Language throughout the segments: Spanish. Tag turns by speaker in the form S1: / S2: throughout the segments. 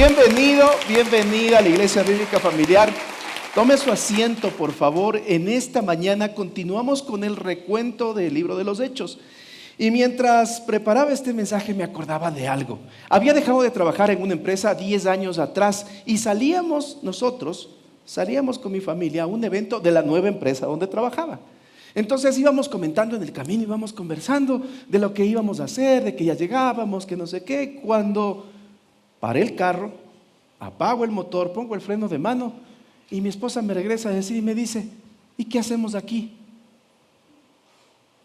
S1: Bienvenido, bienvenida a la Iglesia Bíblica Familiar. Tome su asiento, por favor. En esta mañana continuamos con el recuento del libro de los Hechos. Y mientras preparaba este mensaje me acordaba de algo. Había dejado de trabajar en una empresa 10 años atrás y salíamos con mi familia a un evento de la nueva empresa donde trabajaba. Entonces íbamos comentando en el camino, íbamos conversando de lo que íbamos a hacer, de que ya llegábamos, que no sé qué. Cuando paré el carro, apago el motor, pongo el freno de mano y mi esposa me regresa a decir y me dice: ¿y qué hacemos aquí?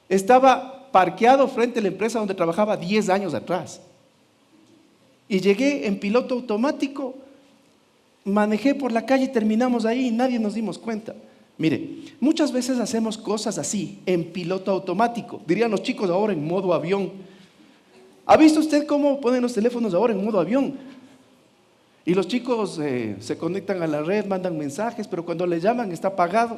S1: Estaba parqueado frente a la empresa donde trabajaba 10 años atrás. Y llegué en piloto automático, manejé por la calle y terminamos ahí y nadie nos dimos cuenta. Mire, muchas veces hacemos cosas así, en piloto automático. Dirían los chicos ahora en modo avión. ¿Ha visto usted cómo ponen los teléfonos ahora en modo avión? Y los chicos se conectan a la red, mandan mensajes, pero cuando le llaman está apagado.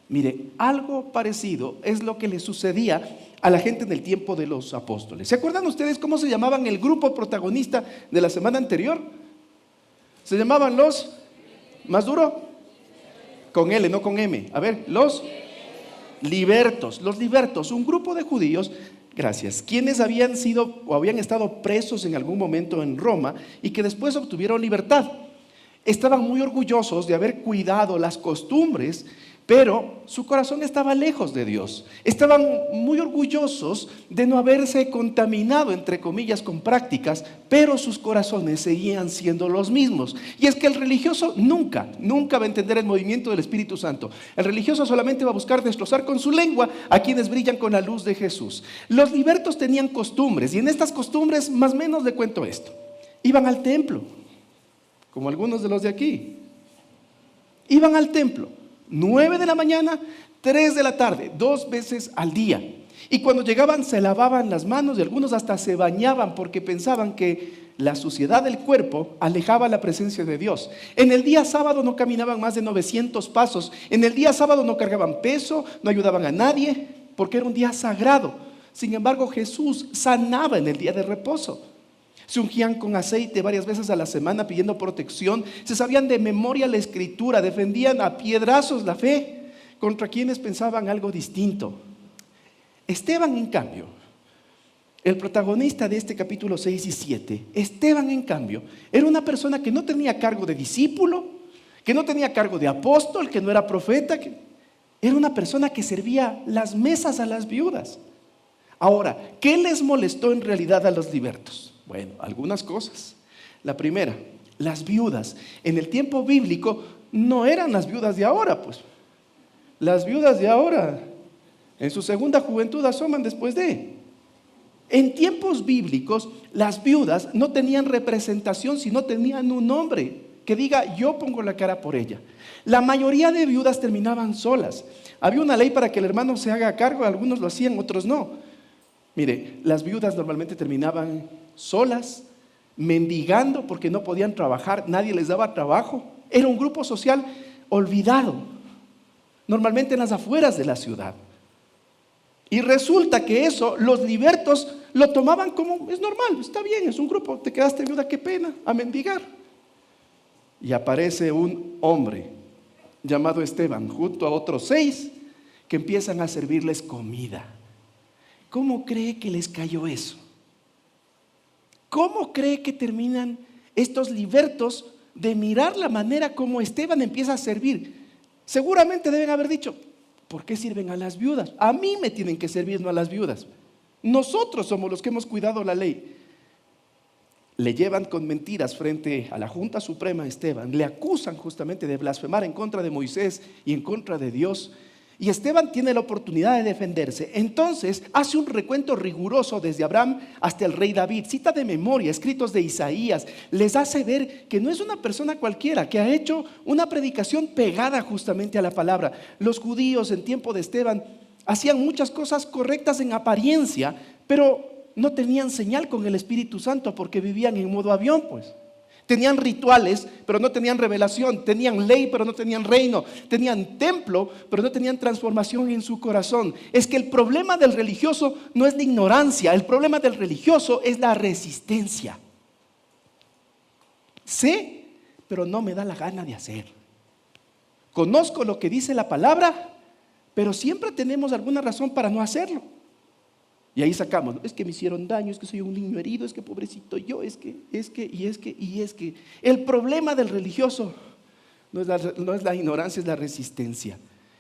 S1: Mire, algo parecido es lo que le sucedía a la gente en el tiempo de los apóstoles. ¿Se acuerdan ustedes cómo se llamaban el grupo protagonista de la semana anterior? Se llamaban los, ¿más duro? Con L, no con M. A ver, los libertos. Los libertos, un grupo de judíos, gracias, quienes habían sido o habían estado presos en algún momento en Roma y que después obtuvieron libertad. Estaban muy orgullosos de haber cuidado las costumbres, pero su corazón estaba lejos de Dios. Estaban muy orgullosos de no haberse contaminado, entre comillas, con prácticas, pero sus corazones seguían siendo los mismos. Y es que el religioso nunca va a entender el movimiento del Espíritu Santo. El religioso solamente va a buscar destrozar con su lengua a quienes brillan con la luz de Jesús. Los libertos tenían costumbres, y en estas costumbres, más o menos le cuento esto. Iban al templo, como algunos de los de aquí. Iban al templo 9 de la mañana, 3 de la tarde, 2 veces al día. Y cuando llegaban se lavaban las manos y algunos hasta se bañaban porque pensaban que la suciedad del cuerpo alejaba la presencia de Dios. En el día sábado no caminaban más de 900 pasos. En el día sábado no cargaban peso, no ayudaban a nadie porque era un día sagrado. Sin embargo, Jesús sanaba en el día de reposo. Se ungían con aceite varias veces a la semana pidiendo protección. Se sabían de memoria la escritura, defendían a piedrazos la fe contra quienes pensaban algo distinto. Esteban, en cambio, el protagonista de este capítulo 6 y 7, Esteban, en cambio, era una persona que no tenía cargo de discípulo, que no tenía cargo de apóstol, que no era profeta, era una persona que servía las mesas a las viudas. Ahora, ¿qué les molestó en realidad a los libertos? Bueno, algunas cosas. La primera, las viudas. En el tiempo bíblico no eran las viudas de ahora, pues. Las viudas de ahora, en su segunda juventud, asoman después de. En tiempos bíblicos, las viudas no tenían representación, sino tenían un nombre que diga: yo pongo la cara por ella. La mayoría de viudas terminaban solas. Había una ley para que el hermano se haga cargo, algunos lo hacían, otros no. Mire, las viudas normalmente terminaban solas, mendigando porque no podían trabajar, nadie les daba trabajo. Era un grupo social olvidado, normalmente en las afueras de la ciudad. Y resulta que eso los libertos lo tomaban como: es normal, está bien, es un grupo, te quedaste viuda, qué pena, a mendigar. Y aparece un hombre llamado Esteban junto a otros 6 que empiezan a servirles comida. ¿Cómo cree que les cayó eso? ¿Cómo cree que terminan estos libertos de mirar la manera como Esteban empieza a servir? Seguramente deben haber dicho: ¿por qué sirven a las viudas? A mí me tienen que servir, no a las viudas. Nosotros somos los que hemos cuidado la ley. Le llevan con mentiras frente a la Junta Suprema a Esteban. Le acusan justamente de blasfemar en contra de Moisés y en contra de Dios. Y Esteban tiene la oportunidad de defenderse. Entonces hace un recuento riguroso desde Abraham hasta el rey David. Cita de memoria escritos de Isaías. Les hace ver que no es una persona cualquiera, que ha hecho una predicación pegada justamente a la palabra. Los judíos en tiempo de Esteban hacían muchas cosas correctas en apariencia, pero no tenían señal con el Espíritu Santo porque vivían en modo avión, pues. Tenían rituales, pero no tenían revelación. Tenían ley, pero no tenían reino. Tenían templo, pero no tenían transformación en su corazón. Es que el problema del religioso no es la ignorancia. El problema del religioso es la resistencia. Sé, pero no me da la gana de hacer. Conozco lo que dice la palabra, pero siempre tenemos alguna razón para no hacerlo. Y ahí sacamos, es que me hicieron daño, es que soy un niño herido, es que pobrecito yo, es que. El problema del religioso no es la ignorancia, es la resistencia.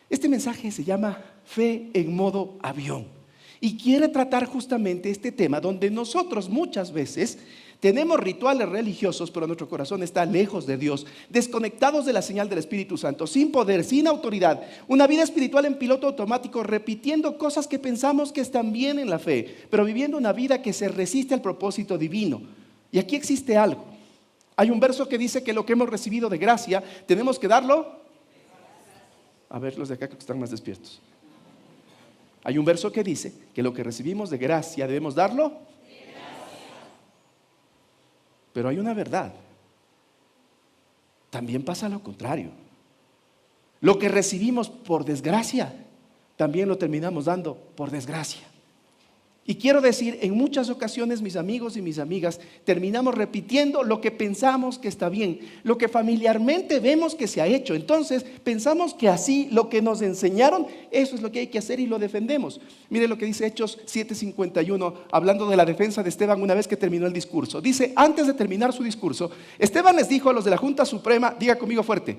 S1: Este mensaje se llama Fe en modo avión y quiere tratar justamente este tema donde nosotros muchas veces tenemos rituales religiosos, pero nuestro corazón está lejos de Dios, desconectados de la señal del Espíritu Santo, sin poder, sin autoridad, una vida espiritual en piloto automático, repitiendo cosas que pensamos que están bien en la fe, pero viviendo una vida que se resiste al propósito divino. Y aquí existe algo. Hay un verso que dice que lo que hemos recibido de gracia, tenemos que darlo. A ver, los de acá que están más despiertos. Hay un verso que dice que lo que recibimos de gracia debemos darlo. Pero hay una verdad. También pasa lo contrario. Lo que recibimos por desgracia, también lo terminamos dando por desgracia. Y quiero decir, en muchas ocasiones mis amigos y mis amigas terminamos repitiendo lo que pensamos que está bien, lo que familiarmente vemos que se ha hecho. Entonces pensamos que así lo que nos enseñaron, eso es lo que hay que hacer y lo defendemos. Mire lo que dice Hechos 7:51, hablando de la defensa de Esteban una vez que terminó el discurso. Dice, antes de terminar su discurso, Esteban les dijo a los de la Junta Suprema, diga conmigo fuerte,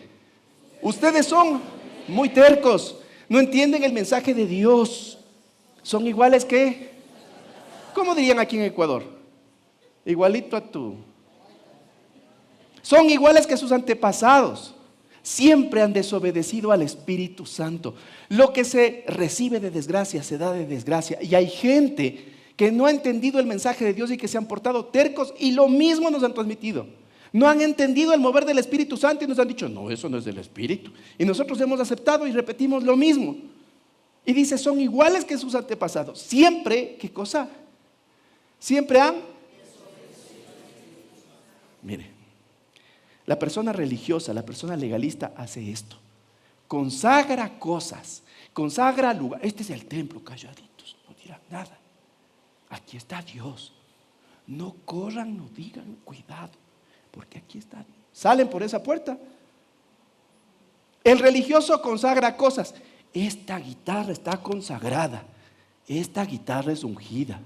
S1: ustedes son muy tercos, no entienden el mensaje de Dios, son iguales que... ¿Cómo dirían aquí en Ecuador? Igualito a tú. Son iguales que sus antepasados. Siempre han desobedecido al Espíritu Santo. Lo que se recibe de desgracia se da de desgracia. Y hay gente que no ha entendido el mensaje de Dios y que se han portado tercos y lo mismo nos han transmitido. No han entendido el mover del Espíritu Santo y nos han dicho, no, eso no es del Espíritu. Y nosotros hemos aceptado y repetimos lo mismo. Y dice, son iguales que sus antepasados. Siempre, ¿qué cosa? Siempre han. Mire, la persona religiosa, la persona legalista hace esto. Consagra cosas, consagra lugar. Este es el templo, calladitos, no dirán nada. Aquí está Dios. No corran, no digan, cuidado, porque aquí está Dios. Salen por esa puerta. El religioso consagra cosas. Esta guitarra está consagrada. Esta guitarra es ungida.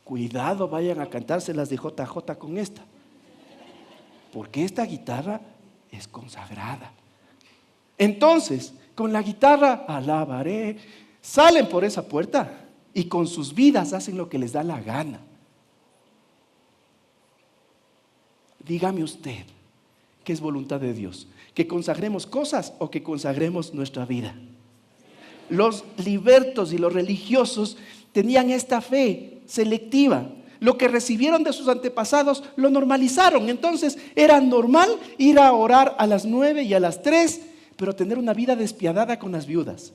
S1: Cuidado, vayan a cantárselas de JJ con esta. Porque esta guitarra es consagrada. Entonces, con la guitarra alabaré. Salen por esa puerta y con sus vidas hacen lo que les da la gana. Dígame usted, ¿qué es voluntad de Dios? ¿Que consagremos cosas o que consagremos nuestra vida? Los libertos y los religiosos tenían esta fe selectiva. Lo que recibieron de sus antepasados lo normalizaron. Entonces era normal ir a orar a las 9 y a las 3, pero tener una vida despiadada con las viudas.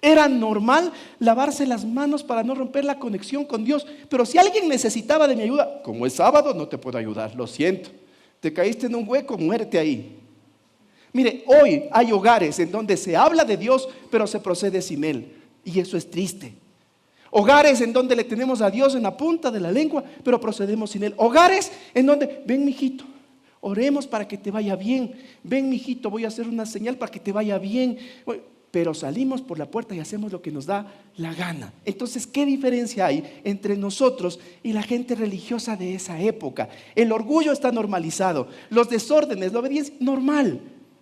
S1: Era normal lavarse las manos para no romper la conexión con Dios. Pero si alguien necesitaba de mi ayuda, como es sábado, no te puedo ayudar, lo siento. Te caíste en un hueco, muérete ahí. Mire, hoy hay hogares en donde se habla de Dios, pero se procede sin Él. Y eso es triste. Hogares en donde le tenemos a Dios en la punta de la lengua, pero procedemos sin Él. Hogares en donde, ven mijito, oremos para que te vaya bien. Ven mijito, voy a hacer una señal para que te vaya bien. Pero salimos por la puerta y hacemos lo que nos da la gana. Entonces, ¿qué diferencia hay entre nosotros y la gente religiosa de esa época? El orgullo está normalizado. Los desórdenes, la obediencia, normal,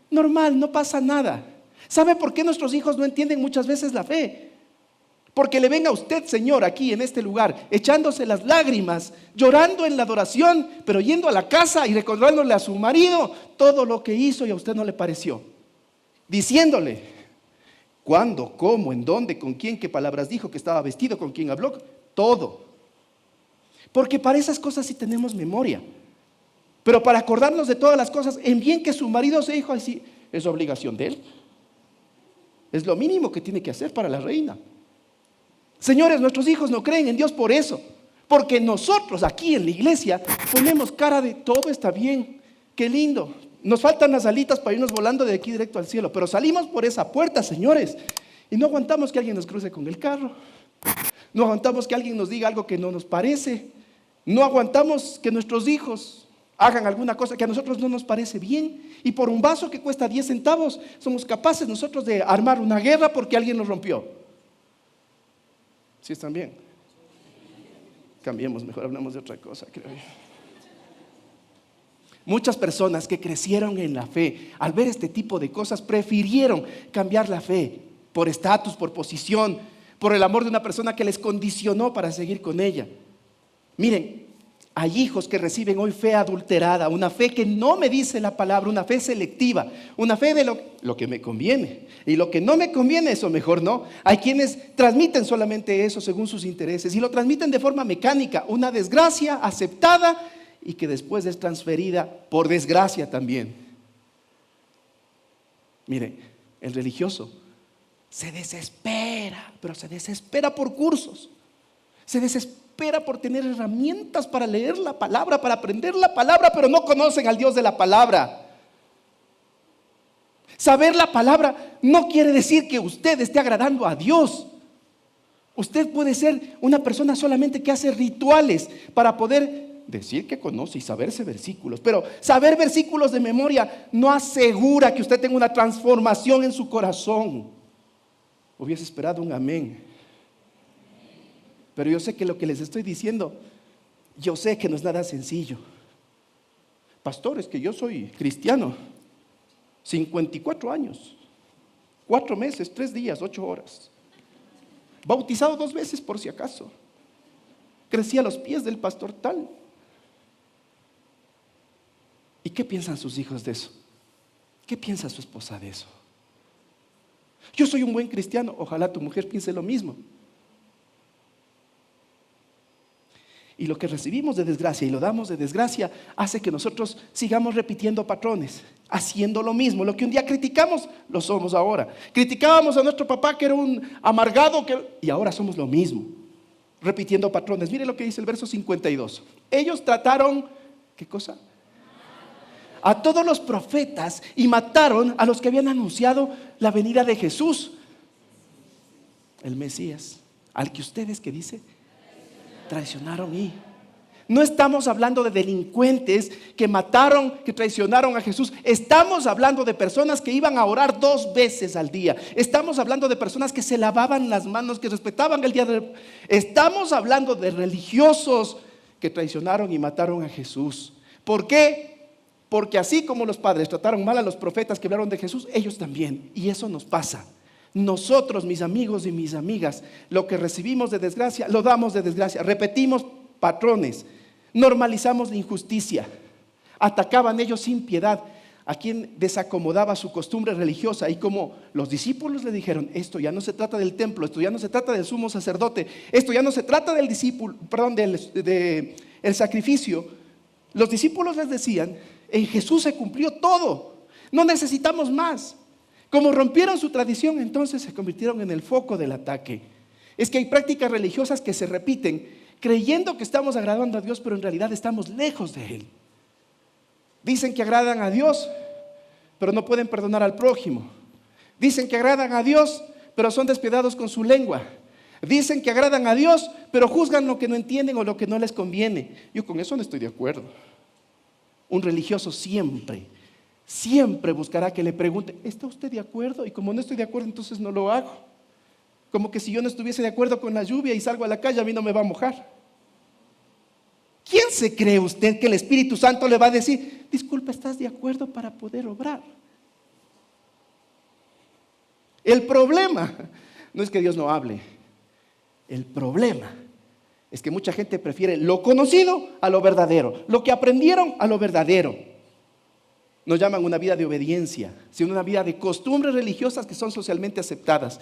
S1: no pasa nada. ¿Sabe por qué nuestros hijos no entienden muchas veces la fe? Porque le ven a usted, Señor, aquí en este lugar, echándose las lágrimas, llorando en la adoración, pero yendo a la casa y recordándole a su marido todo lo que hizo y a usted no le pareció. Diciéndole cuándo, cómo, en dónde, con quién, qué palabras dijo, que estaba vestido, con quién habló, todo. Porque para esas cosas sí tenemos memoria. Pero para acordarnos de todas las cosas, en bien que su marido se dijo así, es obligación de él. Es lo mínimo que tiene que hacer para la reina. Señores, nuestros hijos no creen en Dios por eso, porque nosotros aquí en la iglesia ponemos cara de todo está bien, qué lindo, nos faltan las alitas para irnos volando de aquí directo al cielo, pero salimos por esa puerta, señores, y no aguantamos que alguien nos cruce con el carro, no aguantamos que alguien nos diga algo que no nos parece, no aguantamos que nuestros hijos hagan alguna cosa que a nosotros no nos parece bien, y por un vaso que cuesta 10 centavos somos capaces nosotros de armar una guerra porque alguien nos rompió. ¿Sí están bien? Cambiemos, mejor hablamos de otra cosa, creo yo. Muchas personas que crecieron en la fe, al ver este tipo de cosas, prefirieron cambiar la fe por estatus, por posición, por el amor de una persona que les condicionó para seguir con ella. Miren, hay hijos que reciben hoy fe adulterada, una fe que no me dice la palabra, una fe selectiva, una fe de lo que me conviene. Y lo que no me conviene, eso mejor no. Hay quienes transmiten solamente eso según sus intereses y lo transmiten de forma mecánica, una desgracia aceptada y que después es transferida por desgracia también. Mire, el religioso se desespera, pero se desespera por cursos, se desespera por tener herramientas para leer la palabra, para aprender la palabra, pero no conocen al Dios de la palabra. Saber la palabra no quiere decir que usted esté agradando a Dios. Usted puede ser una persona solamente que hace rituales para poder decir que conoce y saberse versículos, pero saber versículos de memoria no asegura que usted tenga una transformación en su corazón. Hubiese esperado un amén. Pero yo sé que lo que les estoy diciendo, yo sé que no es nada sencillo. Pastor, es que yo soy cristiano, 54 años, 4 meses, 3 días, 8 horas. Bautizado 2 veces por si acaso. Crecí a los pies del pastor tal. ¿Y qué piensan sus hijos de eso? ¿Qué piensa su esposa de eso? Yo soy un buen cristiano, ojalá tu mujer piense lo mismo. Y lo que recibimos de desgracia y lo damos de desgracia hace que nosotros sigamos repitiendo patrones, haciendo lo mismo. Lo que un día criticamos, lo somos ahora. Criticábamos a nuestro papá que era un amargado, y ahora somos lo mismo, repitiendo patrones. Mire lo que dice el verso 52. Ellos trataron, ¿qué cosa? A todos los profetas y mataron a los que habían anunciado la venida de Jesús, el Mesías, al que ustedes, ¿qué dice? Traicionaron. Y no estamos hablando de delincuentes que mataron, que traicionaron a Jesús. Estamos hablando de personas que iban a orar 2 veces al día. Estamos hablando de personas que se lavaban las manos, que respetaban el día de... Estamos hablando de religiosos que traicionaron y mataron a Jesús. ¿Por qué? Porque así como los padres trataron mal a los profetas que hablaron de Jesús, ellos también. Y eso nos pasa. Nosotros, mis amigos y mis amigas, lo que recibimos de desgracia, lo damos de desgracia. Repetimos patrones, normalizamos la injusticia. Atacaban ellos sin piedad a quien desacomodaba su costumbre religiosa. Y como los discípulos le dijeron, esto ya no se trata del templo, esto ya no se trata del sumo sacerdote, esto ya no se trata del el sacrificio. Los discípulos les decían, en Jesús se cumplió todo, no necesitamos más. Como rompieron su tradición, entonces se convirtieron en el foco del ataque. Es que hay prácticas religiosas que se repiten, creyendo que estamos agradando a Dios, pero en realidad estamos lejos de Él. Dicen que agradan a Dios, pero no pueden perdonar al prójimo. Dicen que agradan a Dios, pero son despiadados con su lengua. Dicen que agradan a Dios, pero juzgan lo que no entienden o lo que no les conviene. Yo con eso no estoy de acuerdo. Un religioso siempre buscará que le pregunte, ¿está usted de acuerdo? Y como no estoy de acuerdo, entonces no lo hago. Como que si yo no estuviese de acuerdo con la lluvia y salgo a la calle, a mí no me va a mojar. ¿Quién se cree usted que el Espíritu Santo le va a decir, disculpa, ¿estás de acuerdo para poder obrar? El problema no es que Dios no hable. El problema es que mucha gente prefiere lo conocido a lo verdadero, lo que aprendieron a lo verdadero. Nos llaman una vida de obediencia, sino una vida de costumbres religiosas que son socialmente aceptadas.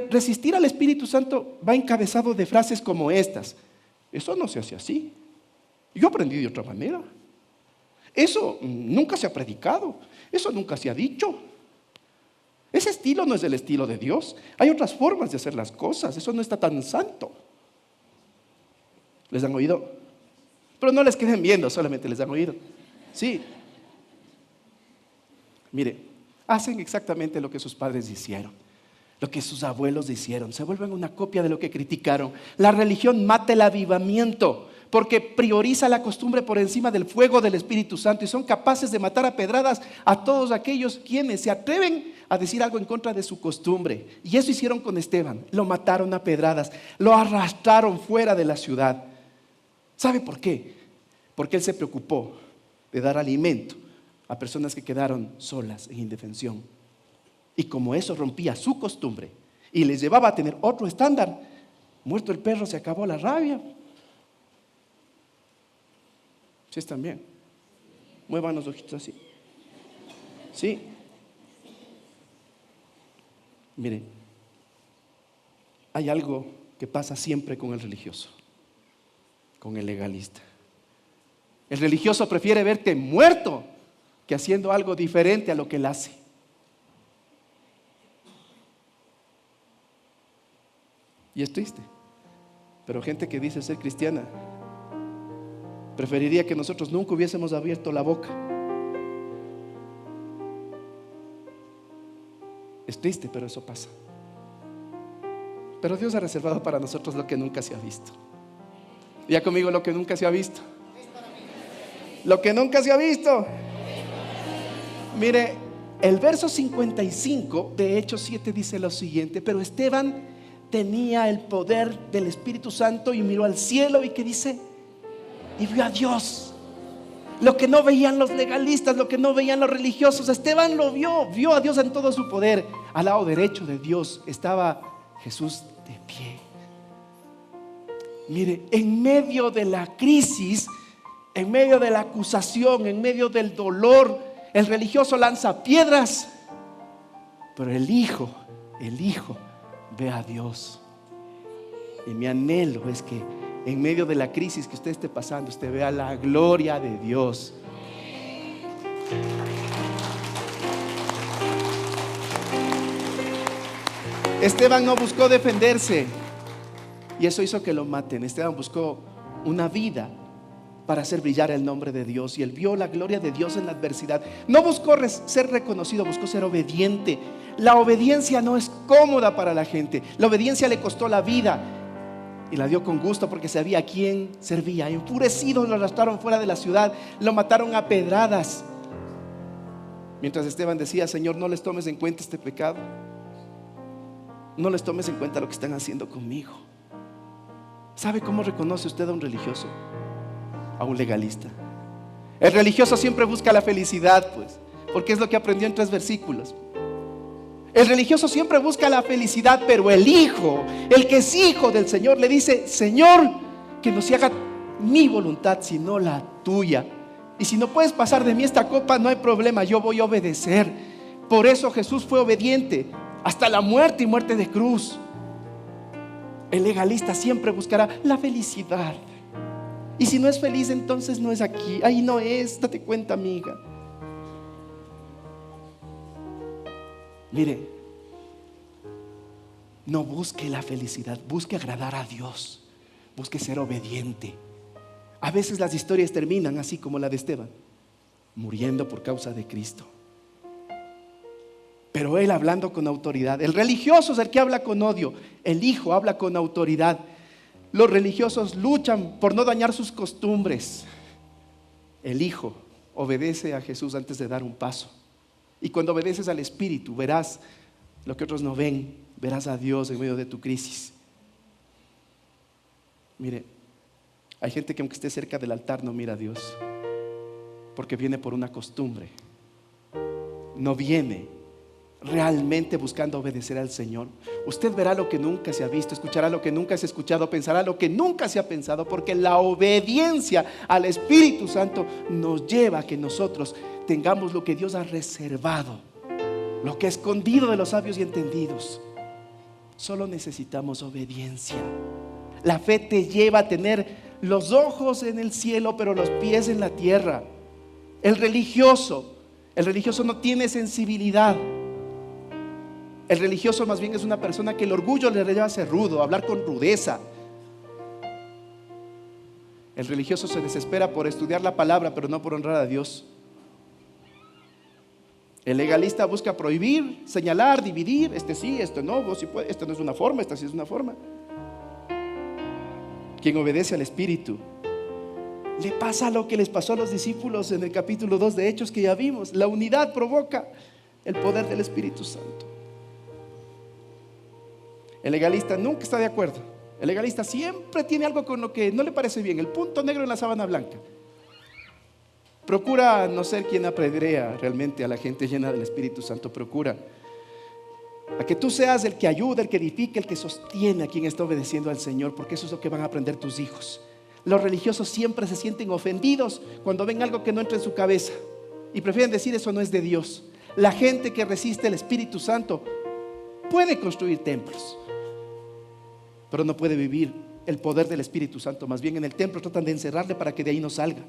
S1: Resistir al Espíritu Santo va encabezado de frases como estas. Eso no se hace así. Yo aprendí de otra manera. Eso nunca se ha predicado. Eso nunca se ha dicho. Ese estilo no es el estilo de Dios. Hay otras formas de hacer las cosas. Eso no está tan santo. ¿Les han oído? Pero no les queden viendo, solamente les han oído. Sí. Mire, hacen exactamente lo que sus padres hicieron, lo que sus abuelos hicieron. Se vuelven una copia de lo que criticaron. La religión mata el avivamiento, porque prioriza la costumbre por encima del fuego del Espíritu Santo, y son capaces de matar a pedradas a todos aquellos quienes se atreven a decir algo en contra de su costumbre. Y eso hicieron con Esteban. Lo mataron a pedradas, lo arrastraron fuera de la ciudad. ¿Sabe por qué? Porque él se preocupó de dar alimento a personas que quedaron solas en indefensión. Y como eso rompía su costumbre y les llevaba a tener otro estándar, muerto el perro se acabó la rabia. ¿Sí están bien? Muevan los ojitos así. ¿Sí? Miren, hay algo que pasa siempre con el religioso, con el legalista. El religioso prefiere verte muerto que haciendo algo diferente a lo que él hace. Y es triste, pero gente que dice ser cristiana preferiría que nosotros nunca hubiésemos abierto la boca. Es triste, pero eso pasa. Pero Dios ha reservado para nosotros lo que nunca se ha visto. Ya conmigo, lo que nunca se ha visto. Lo que nunca se ha visto. Mire, el verso 55 de Hechos 7 dice lo siguiente: pero Esteban tenía el poder del Espíritu Santo y miró al cielo, y ¿qué dice? Y vio a Dios. Lo que no veían los legalistas, lo que no veían los religiosos, Esteban lo vio a Dios en todo su poder. Al lado derecho de Dios estaba Jesús de pie. Mire, en medio de la crisis, en medio de la acusación, en medio del dolor, el religioso lanza piedras, pero el hijo ve a Dios. Y mi anhelo es que en medio de la crisis que usted esté pasando, usted vea la gloria de Dios. Esteban no buscó defenderse, y eso hizo que lo maten. Esteban buscó una vida para hacer brillar el nombre de Dios, y él vio la gloria de Dios en la adversidad. No buscó ser reconocido, buscó ser obediente. La obediencia no es cómoda para la gente. La obediencia le costó la vida, y la dio con gusto porque sabía a quién servía. Enfurecidos lo arrastraron fuera de la ciudad, lo mataron a pedradas. Mientras Esteban decía: Señor, no les tomes en cuenta este pecado, no les tomes en cuenta lo que están haciendo conmigo. ¿Sabe cómo reconoce usted a un religioso? A un legalista. El religioso siempre busca la felicidad, pues, porque es lo que aprendió en 3 versículos. El religioso siempre busca la felicidad, pero el hijo, el que es hijo del Señor, le dice: Señor, que no se haga mi voluntad sino la tuya. Y si no puedes pasar de mí esta copa, no hay problema, yo voy a obedecer. Por eso Jesús fue obediente hasta la muerte, y muerte de cruz. El legalista siempre buscará la felicidad, y si no es feliz, entonces no es aquí. Ahí no es, date cuenta, amiga. Mire, no busque la felicidad, busque agradar a Dios, busque ser obediente. A veces las historias terminan así como la de Esteban, muriendo por causa de Cristo, pero él hablando con autoridad. El religioso es el que habla con odio, el hijo habla con autoridad. Los religiosos luchan por no dañar sus costumbres. El hijo obedece a Jesús antes de dar un paso. Y cuando obedeces al Espíritu, verás lo que otros no ven. Verás a Dios en medio de tu crisis. Mire, hay gente que aunque esté cerca del altar no mira a Dios, porque viene por una costumbre. No viene realmente buscando obedecer al Señor. Usted verá lo que nunca se ha visto, escuchará lo que nunca se ha escuchado, pensará lo que nunca se ha pensado, porque la obediencia al Espíritu Santo nos lleva a que nosotros tengamos lo que Dios ha reservado, lo que ha escondido de los sabios y entendidos. Solo necesitamos obediencia. La fe te lleva a tener los ojos en el cielo, pero los pies en la tierra. El religioso no tiene sensibilidad. El religioso más bien es una persona que el orgullo le lleva a ser rudo, a hablar con rudeza. El religioso se desespera por estudiar la palabra, pero no por honrar a Dios. El legalista busca prohibir, señalar, dividir. Este sí, este no, vos sí puedes, esto no es una forma, esta sí es una forma. Quien obedece al Espíritu Le pasa lo que les pasó a los discípulos en el capítulo 2 de Hechos que ya vimos. La unidad provoca el poder del Espíritu Santo. El legalista nunca está de acuerdo. El legalista siempre tiene algo con lo que no le parece bien, el punto negro en la sábana blanca. Procura no ser quien apedrea realmente a la gente llena del Espíritu Santo. Procura a que tú seas el que ayuda, el que edifica, el que sostiene a quien está obedeciendo al Señor, porque eso es lo que van a aprender tus hijos. Los religiosos siempre se sienten ofendidos cuando ven algo que no entra en su cabeza y prefieren decir eso no es de Dios. La gente que resiste el Espíritu Santo puede construir templos, pero no puede vivir el poder del Espíritu Santo. Más bien en el templo tratan de encerrarle para que de ahí no salga.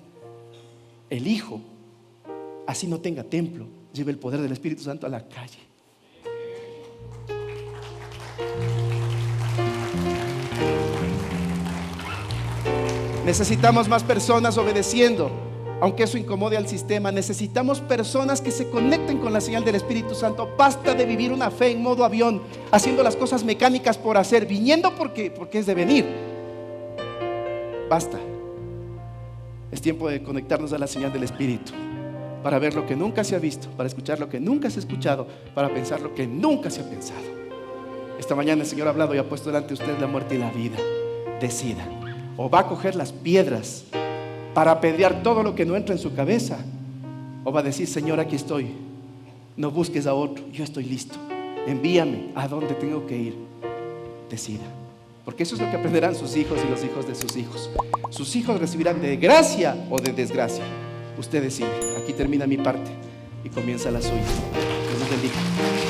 S1: El Hijo, así no tenga templo, lleva el poder del Espíritu Santo a la calle. Necesitamos más personas obedeciendo, aunque eso incomode al sistema. Necesitamos personas que se conecten con la señal del Espíritu Santo. Basta de vivir una fe en modo avión, haciendo las cosas mecánicas por hacer, viniendo porque es de venir. Basta. Es tiempo de conectarnos a la señal del Espíritu, para ver lo que nunca se ha visto, para escuchar lo que nunca se ha escuchado, para pensar lo que nunca se ha pensado. Esta mañana el Señor ha hablado y ha puesto delante de usted la muerte y la vida. Decida. O va a coger las piedras para apedrear todo lo que no entra en su cabeza, o va a decir: Señor, aquí estoy, no busques a otro, yo estoy listo, envíame a donde tengo que ir. Decida, porque eso es lo que aprenderán sus hijos y los hijos de sus hijos. Sus hijos recibirán de gracia o de desgracia. Usted decide. Aquí termina mi parte y comienza la suya. Dios nos bendiga.